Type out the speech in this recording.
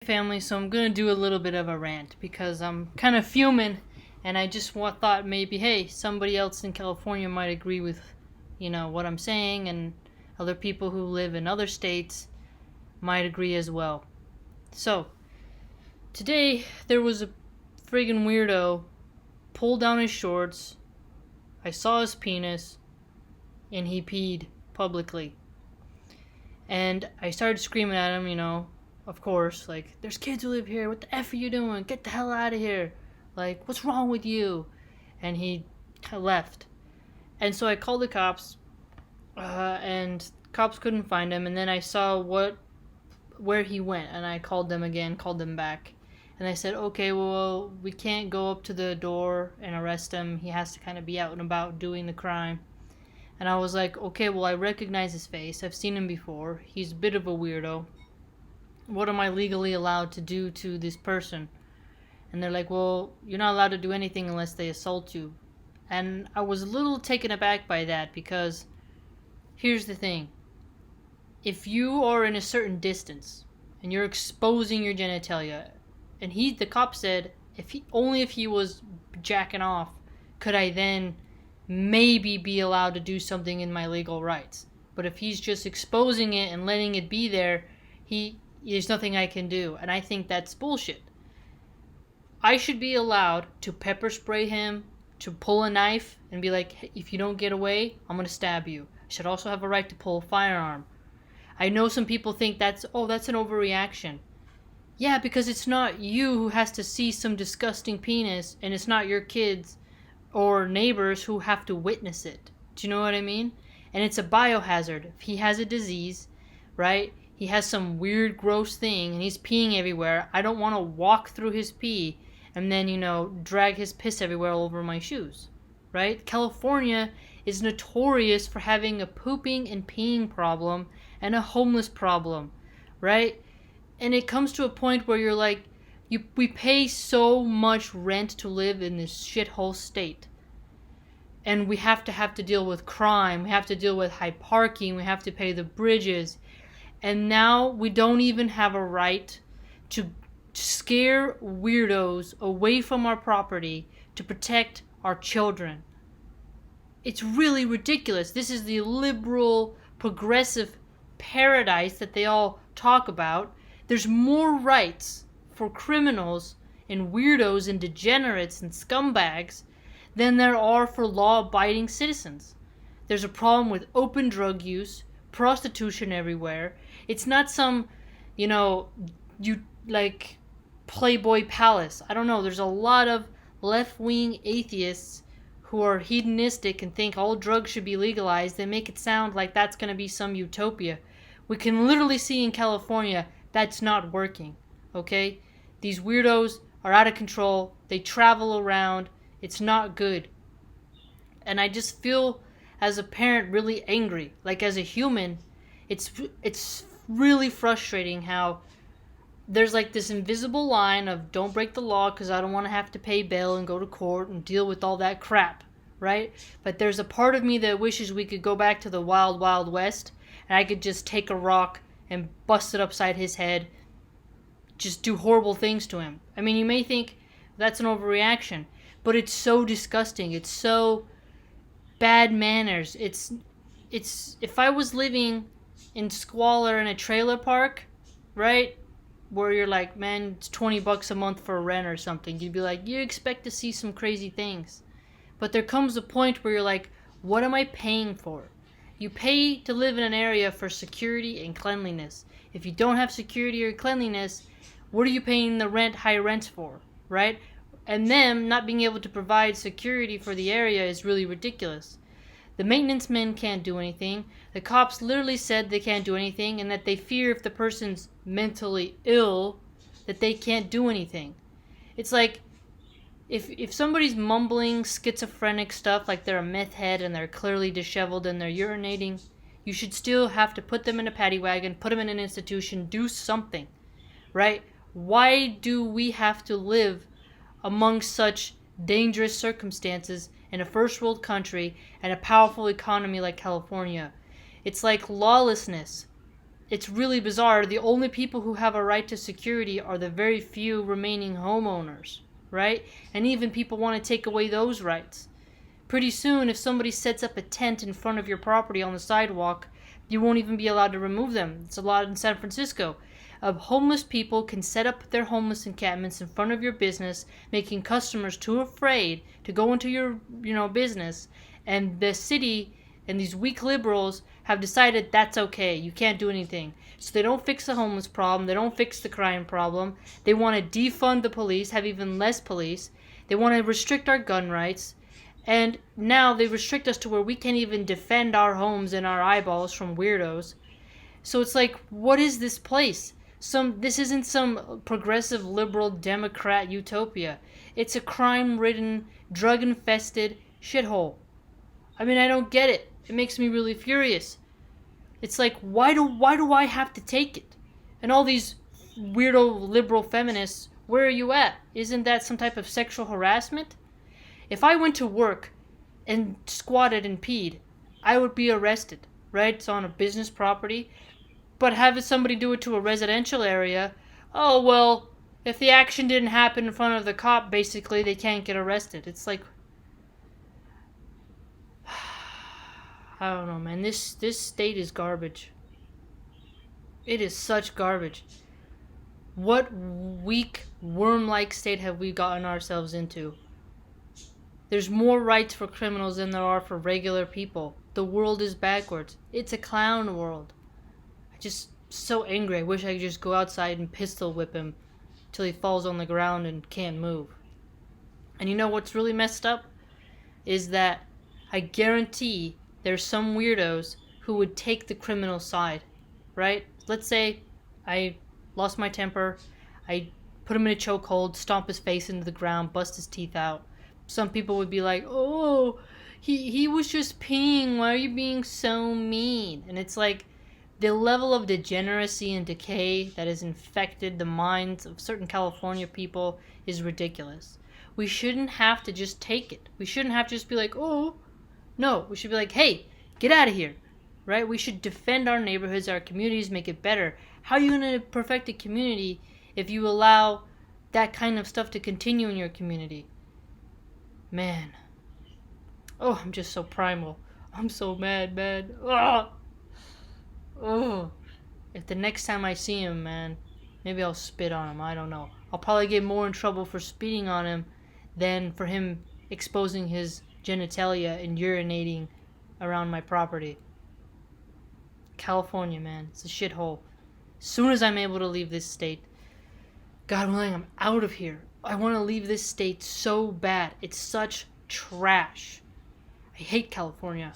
family, so I'm gonna do a little bit of a rant because I'm kind of fuming, and I just thought maybe, hey, somebody else in California might agree with, what I'm saying, and other people who live in other states might agree as well. So, today there was a friggin' weirdo pulled down his shorts. I saw his penis, and he peed publicly. And I started screaming at him, of course, like, there's kids who live here. What the F are you doing? Get the hell out of here. Like, what's wrong with you? And he left. And so I called the cops, and cops couldn't find him. And then I saw where he went, and I called them again, called them back. And I said, okay, well, we can't go up to the door and arrest him. He has to kind of be out and about doing the crime. And I was like, okay, well, I recognize his face. I've seen him before. He's a bit of a weirdo. What am I legally allowed to do to this person? And they're like, well, you're not allowed to do anything unless they assault you. And I was a little taken aback by that because here's the thing. If you are in a certain distance and you're exposing your genitalia, and the cop said, if he was jacking off, could I then maybe be allowed to do something in my legal rights. But if he's just exposing it and letting it be there, there's nothing I can do. And I think that's bullshit. I should be allowed to pepper spray him, to pull a knife and be like, hey, if you don't get away, I'm going to stab you. I should also have a right to pull a firearm. I know some people think that's an overreaction. Yeah, because it's not you who has to see some disgusting penis, and it's not your kids or neighbors who have to witness it. Do you know what I mean? And it's a biohazard. If he has a disease, right? He has some weird, gross thing, and he's peeing everywhere. I don't want to walk through his pee and then, drag his piss everywhere all over my shoes, right? California is notorious for having a pooping and peeing problem and a homeless problem, right? And it comes to a point where you're like, we pay so much rent to live in this shithole state. And we have to deal with crime. We have to deal with high parking. We have to pay the bridges. And now we don't even have a right to scare weirdos away from our property to protect our children. It's really ridiculous. This is the liberal, progressive paradise that they all talk about. There's more rights for criminals and weirdos and degenerates and scumbags than there are for law-abiding citizens. There's a problem with open drug use, prostitution everywhere. It's not some, Playboy Palace. I don't know. There's a lot of left-wing atheists who are hedonistic and think all drugs should be legalized. They make it sound like that's going to be some utopia. We can literally see in California that's not working, okay? These weirdos are out of control. They travel around. It's not good. And I just feel, as a parent, really angry. Like, as a human, it's really frustrating how there's like this invisible line of don't break the law because I don't want to have to pay bail and go to court and deal with all that crap, right? But there's a part of me that wishes we could go back to the wild, wild west and I could just take a rock and bust it upside his head, just do horrible things to him. I mean, you may think that's an overreaction, but it's so disgusting. It's so bad manners. It's if I was living in squalor in a trailer park, right, where you're like, man, it's $20 a month for rent or something, you'd be like, you expect to see some crazy things. But there comes a point where you're like, what am I paying for? You pay to live in an area for security and cleanliness. If you don't have security or cleanliness, what are you paying the high rents for, right? And them not being able to provide security for the area is really ridiculous. The maintenance men can't do anything. The cops literally said they can't do anything and that they fear if the person's mentally ill that they can't do anything. It's like if somebody's mumbling schizophrenic stuff like they're a meth head and they're clearly disheveled and they're urinating, you should still have to put them in a paddy wagon, put them in an institution, do something, right? Why do we have to live among such dangerous circumstances in a first world country and a powerful economy like California? It's like lawlessness. it's really bizarre. The only people who have a right to security are the very few remaining homeowners, right? And even people want to take away those rights. Pretty soon, if somebody sets up a tent in front of your property on the sidewalk, you won't even be allowed to remove them. It's a lot in San Francisco. Homeless people can set up their homeless encampments in front of your business, making customers too afraid to go into your, business. And the city and these weak liberals have decided that's okay. You can't do anything. So they don't fix the homeless problem. They don't fix the crime problem. They want to defund the police, have even less police. They want to restrict our gun rights. And now they restrict us to where we can't even defend our homes and our eyeballs from weirdos. So it's like, what is this place? This isn't some progressive liberal Democrat utopia. It's a crime-ridden, drug-infested shithole. I mean, I don't get it. It makes me really furious. It's like, why do I have to take it? And all these weirdo liberal feminists, where are you at? Isn't that some type of sexual harassment? If I went to work and squatted and peed, I would be arrested, right? It's on a business property. But have somebody do it to a residential area, oh, well, if the action didn't happen in front of the cop, basically, they can't get arrested. It's like, I don't know, man. This state is garbage. It is such garbage. What weak, worm-like state have we gotten ourselves into? There's more rights for criminals than there are for regular people. The world is backwards. It's a clown world. I'm just so angry. I wish I could just go outside and pistol whip him till he falls on the ground and can't move. And you know what's really messed up? Is that I guarantee there's some weirdos who would take the criminal side, right? Let's say I lost my temper. I put him in a chokehold, stomp his face into the ground, bust his teeth out. Some people would be like, oh, he was just peeing. Why are you being so mean? And it's like, the level of degeneracy and decay that has infected the minds of certain California people is ridiculous. We shouldn't have to just take it. We shouldn't have to just be like, oh, no. We should be like, hey, get out of here, right? We should defend our neighborhoods, our communities, make it better. How are you going to perfect a community if you allow that kind of stuff to continue in your community? Man. Oh, I'm just so primal. I'm so mad, man. Ugh. Oh, if the next time I see him, man, maybe I'll spit on him. I don't know. I'll probably get more in trouble for spitting on him than for him exposing his genitalia and urinating around my property. California, man, it's a shithole. As soon as I'm able to leave this state, God willing, I'm out of here. I want to leave this state so bad. It's such trash. I hate California.